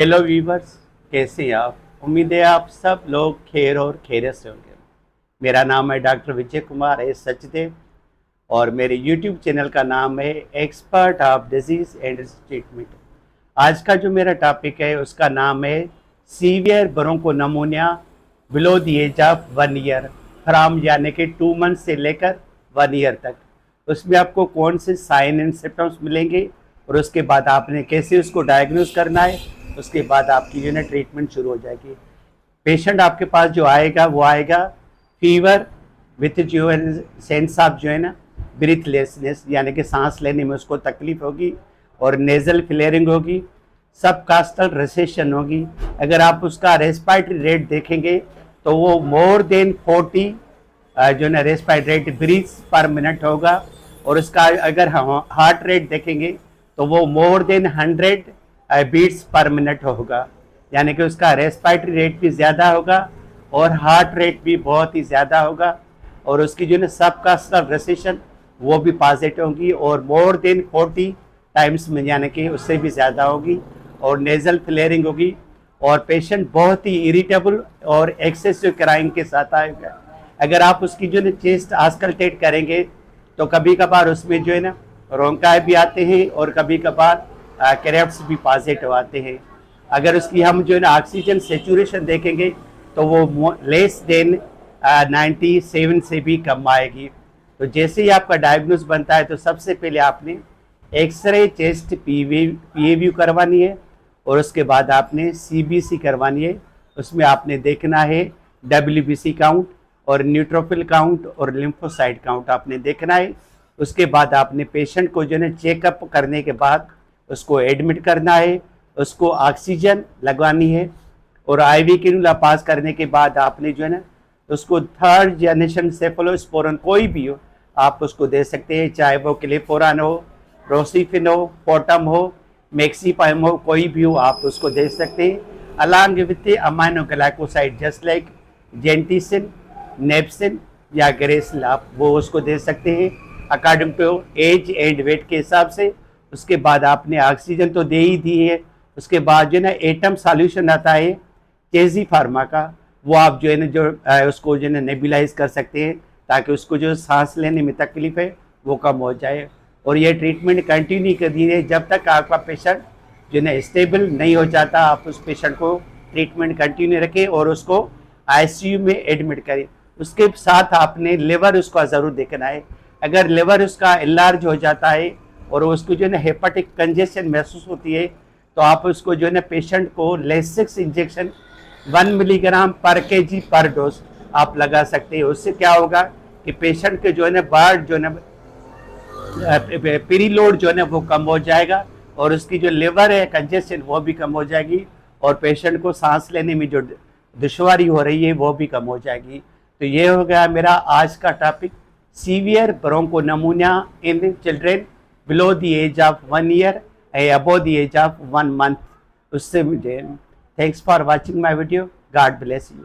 Hello viewers, कैसे हैं आप? उम्मीद है आप सब लोग खैर और खैरियत से होंगे। मेरा नाम है डॉक्टर विजय कुमार एस सचदेव और मेरे यूट्यूब चैनल का नाम है expert of disease and treatment. आज का जो मेरा टॉपिक है उसका नाम है severe bronchopneumonia below the age of 1 year, from यानी कि 2 मंथ से लेकर 1 ईयर तक। उसमें आपको कौन से साइन एंड सिम्टम्स मिलेंगे और उसके बाद आपने कैसे उसको डायग्नोज करना है, उसके बाद आपकी जो है ट्रीटमेंट शुरू हो जाएगी। पेशेंट आपके पास जो आएगा वो आएगा फीवर विथ जो है सेंस ऑफ जो है ना ब्रीथलेसनेस, यानी कि सांस लेने में उसको तकलीफ होगी और नेजल फ्लेयरिंग होगी, सब कास्टल रिसेशन होगी। अगर आप उसका रेस्पिरेटरी रेट देखेंगे तो वो मोर देन 40 जो है ना respiratory rate breaths per minute होगा। और उसका अगर हम हार्ट रेट देखेंगे तो वो more than 100 beats per minute होगा, यानी कि उसका रेस्पिरेटरी रेट भी ज़्यादा होगा और हार्ट रेट भी बहुत ही ज़्यादा होगा। और उसकी जो है सब कास्टल रिसेशन वो भी पॉजिटिव होगी और मोर देन 40 टाइम्स में, यानी कि उससे भी ज़्यादा होगी। और नेजल फ्लेयरिंग होगी और पेशेंट बहुत ही इरिटेबल और एक्सेसिव क्राइंग के साथ आएगा। अगर आप उसकी जो है चेस्ट आस्कल्टेट करेंगे तो कभी कभार उसमें जो है ना रोंकाई भी आते हैं और कभी कभार कैरेप्स भी पॉजिटिव आते हैं। अगर उसकी हम जो है ना ऑक्सीजन सेचुरेशन देखेंगे तो वो लेस देन 97 से भी कम आएगी। तो जैसे ही आपका डायग्नोस बनता है तो सबसे पहले आपने एक्सरे चेस्ट पीएव्यू करवानी है और उसके बाद आपने सीबीसी करवानी है। उसमें आपने देखना है डब्ल्यूबीसी काउंट और न्यूट्रोफिल काउंट और लिम्फोसाइट काउंट आपने देखना है। उसके बाद आपने पेशेंट को जो है चेकअप करने के बाद उसको एडमिट करना है, उसको ऑक्सीजन लगवानी है और आईवी कैनुला पास करने के बाद आपने जो है ना उसको थर्ड जनरेशन सेफलोस्पोरिन कोई भी हो आप उसको दे सकते हैं, चाहे वो क्लेफोरान हो, रोसिफिन हो, पोटम हो, मैक्सीपाइम हो, कोई भी हो आप उसको दे सकते हैं। Along with amino glycoside just like gentamicin, नेप्सिन या ग्रेसिल आप वो उसको दे सकते हैं according to age and weight के हिसाब से। उसके बाद आपने ऑक्सीजन तो दे ही दी है। उसके बाद जो है ना एटम सॉल्यूशन आता है केजी फार्मा का, वो आप जो है ना जो उसको जो है ना नेबुलाइज कर सकते हैं ताकि उसको जो सांस लेने में तकलीफ है वो कम हो जाए। और ये ट्रीटमेंट कंटिन्यू करनी है जब तक आपका पेशेंट जो है ना स्टेबल नहीं हो जाता। आप उस पेशेंट को ट्रीटमेंट कंटिन्यू रखें और उसको आईसीयू में एडमिट करें। उसके साथ आपने लिवर उसका ज़रूर देखना है। अगर लिवर उसका एनलार्ज हो जाता है और उसको जो है ना हेपाटिक कंजेशन महसूस होती है तो आप उसको जो है ना पेशेंट को लेसिक्स इंजेक्शन 1 मिलीग्राम पर केजी पर डोज आप लगा सकते हैं। उससे क्या होगा कि पेशेंट के जो है ना ब्लड जो है ना पीरीलोड जो है ना वो कम हो जाएगा और उसकी जो लिवर है कंजेशन वो भी कम हो जाएगी और पेशेंट को सांस लेने में जो दुश्वारी हो रही है वो भी कम हो जाएगी। तो ये हो गया मेरा आज का topic, severe bronchopneumonia in children below the age of 1 year above the age of 1 month. उससे मुझे thanks for watching my video. God bless you.